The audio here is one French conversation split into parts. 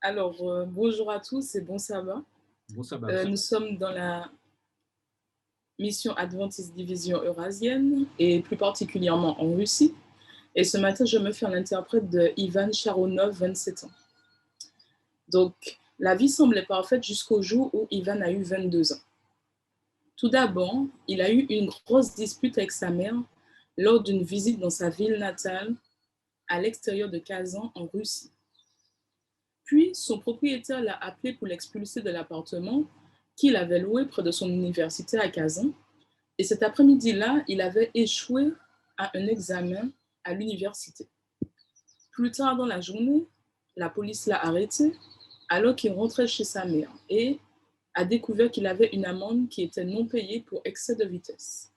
Bonjour à tous et bon sabbat. Bon sabbat aussi. Nous sommes dans la mission Adventiste Division Eurasienne et plus particulièrement en Russie. Et ce matin, je me fais l'interprète de Ivan Sharonov, 27 ans. Donc, la vie semblait parfaite jusqu'au jour où Ivan a eu 22 ans. Tout d'abord, il a eu une grosse dispute avec sa mère lors d'une visite dans sa ville natale à l'extérieur de Kazan en Russie. Puis, son propriétaire l'a appelé pour l'expulser de l'appartement qu'il avait loué près de son université à Kazan. Et cet après-midi-là, il avait échoué à un examen à l'université. Plus tard dans la journée, la police l'a arrêté alors qu'il rentrait chez sa mère et a découvert qu'il avait une amende qui était non payée pour excès de vitesse.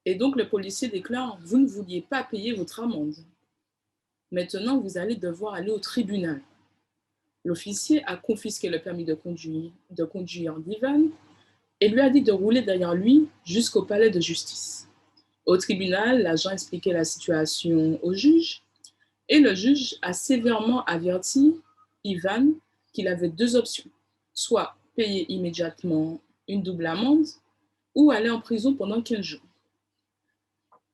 Et donc le policier déclare: Vous ne vouliez pas payer votre amende. Maintenant, vous allez devoir aller au tribunal. L'officier a confisqué le permis de conduire d'Ivan et lui a dit de rouler derrière lui jusqu'au palais de justice. Au tribunal, l'agent expliquait la situation au juge et le juge a sévèrement averti Ivan qu'il avait deux options, soit payer immédiatement une double amende ou aller en prison pendant 15 jours.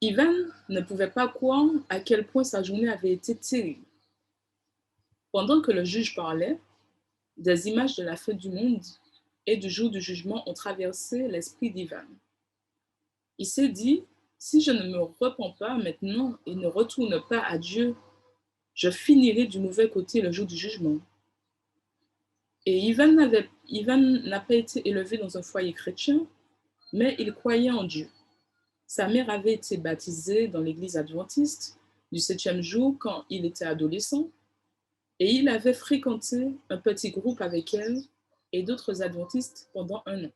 Ivan ne pouvait pas croire à quel point sa journée avait été terrible. Pendant que le juge parlait, des images de la fin du monde et du jour du jugement ont traversé l'esprit d'Ivan. Il s'est dit: si je ne me repens pas maintenant et ne retourne pas à Dieu, je finirai du mauvais côté le jour du jugement. Et Ivan n'a pas été élevé dans un foyer chrétien, mais il croyait en Dieu. Sa mère avait été baptisée dans l'église adventiste du septième jour quand il était adolescent, et il avait fréquenté un petit groupe avec elle et d'autres adventistes pendant un an.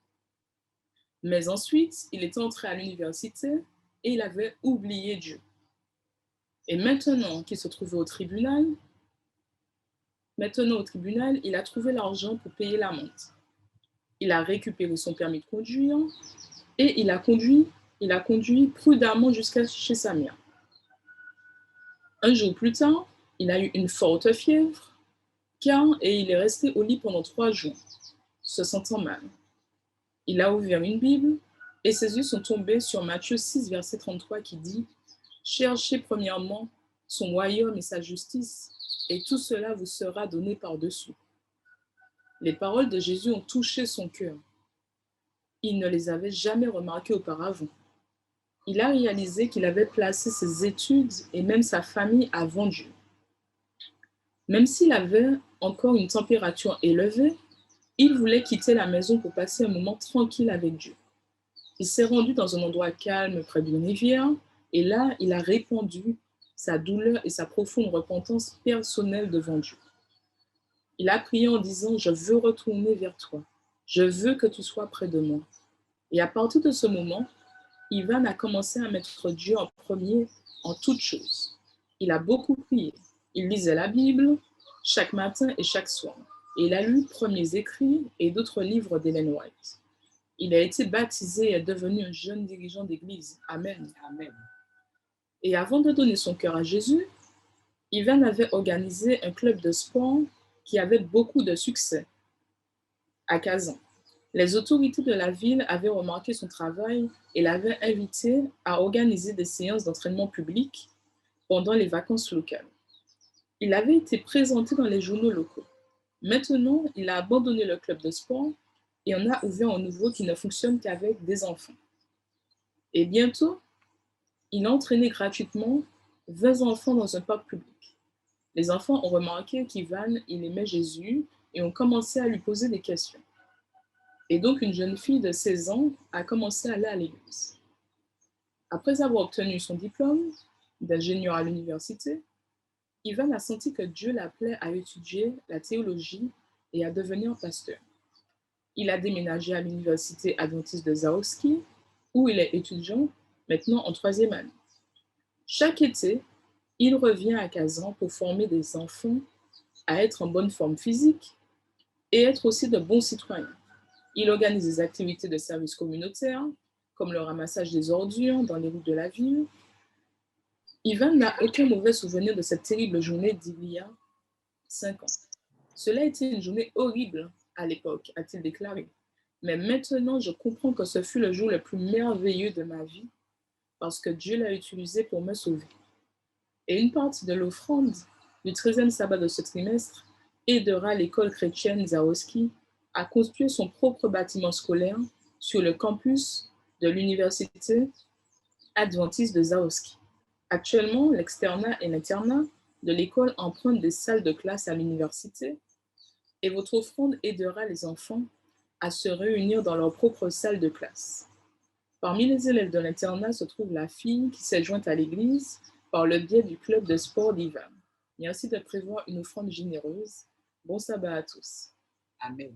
Mais ensuite, il était entré à l'université et il avait oublié Dieu. Et maintenant au tribunal, il a trouvé l'argent pour payer l'amende. Il a récupéré son permis de conduire et il a conduit prudemment jusqu'à chez sa mère. Un jour plus tard, il a eu une forte fièvre et il est resté au lit pendant 3 jours, se sentant mal. Il a ouvert une Bible et ses yeux sont tombés sur Matthieu 6, verset 33 qui dit: Cherchez premièrement son royaume et sa justice, et tout cela vous sera donné par-dessus. Les paroles de Jésus ont touché son cœur. Il ne les avait jamais remarquées auparavant. Il a réalisé qu'il avait placé ses études et même sa famille avant Dieu. Même s'il avait encore une température élevée, il voulait quitter la maison pour passer un moment tranquille avec Dieu. Il s'est rendu dans un endroit calme près d'une rivière et là, il a répandu sa douleur et sa profonde repentance personnelle devant Dieu. Il a prié en disant: Je veux retourner vers toi. Je veux que tu sois près de moi. Et à partir de ce moment, Ivan a commencé à mettre Dieu en premier en toutes choses. Il a beaucoup prié. Il lisait la Bible chaque matin et chaque soir. Et il a lu Premiers écrits et d'autres livres d'Ellen White. Il a été baptisé et est devenu un jeune dirigeant d'église. Amen. Amen. Et avant de donner son cœur à Jésus, Ivan avait organisé un club de sport qui avait beaucoup de succès à Kazan. Les autorités de la ville avaient remarqué son travail et l'avaient invité à organiser des séances d'entraînement public pendant les vacances locales. Il avait été présenté dans les journaux locaux. Maintenant, il a abandonné le club de sport et en a ouvert un nouveau qui ne fonctionne qu'avec des enfants. Et bientôt, il a entraîné gratuitement 20 enfants dans un parc public. Les enfants ont remarqué qu'Ivan, il aimait Jésus et ont commencé à lui poser des questions. Et donc, une jeune fille de 16 ans a commencé à aller à l'église. Après avoir obtenu son diplôme d'ingénieur à l'université, Ivan a senti que Dieu l'appelait à étudier la théologie et à devenir pasteur. Il a déménagé à l'université adventiste de Zaoski, où il est étudiant, maintenant en 3e année. Chaque été, il revient à Kazan pour former des enfants à être en bonne forme physique et être aussi de bons citoyens. Il organise des activités de service communautaire, comme le ramassage des ordures dans les routes de la ville. Ivan n'a aucun mauvais souvenir de cette terrible journée d'il y a 5 ans. Cela a été une journée horrible à l'époque, a-t-il déclaré. Mais maintenant, je comprends que ce fut le jour le plus merveilleux de ma vie parce que Dieu l'a utilisé pour me sauver. Et une partie de l'offrande du 13e sabbat de ce trimestre aidera l'école chrétienne Zawoski à construire son propre bâtiment scolaire sur le campus de l'université adventiste de Zawoski. Actuellement, l'externat et l'internat de l'école empruntent des salles de classe à l'université et votre offrande aidera les enfants à se réunir dans leur propre salle de classe. Parmi les élèves de l'internat se trouve la fille qui s'est jointe à l'église par le biais du club de sport d'Ivan. Merci de prévoir une offrande généreuse. Bon sabbat à tous. Amen.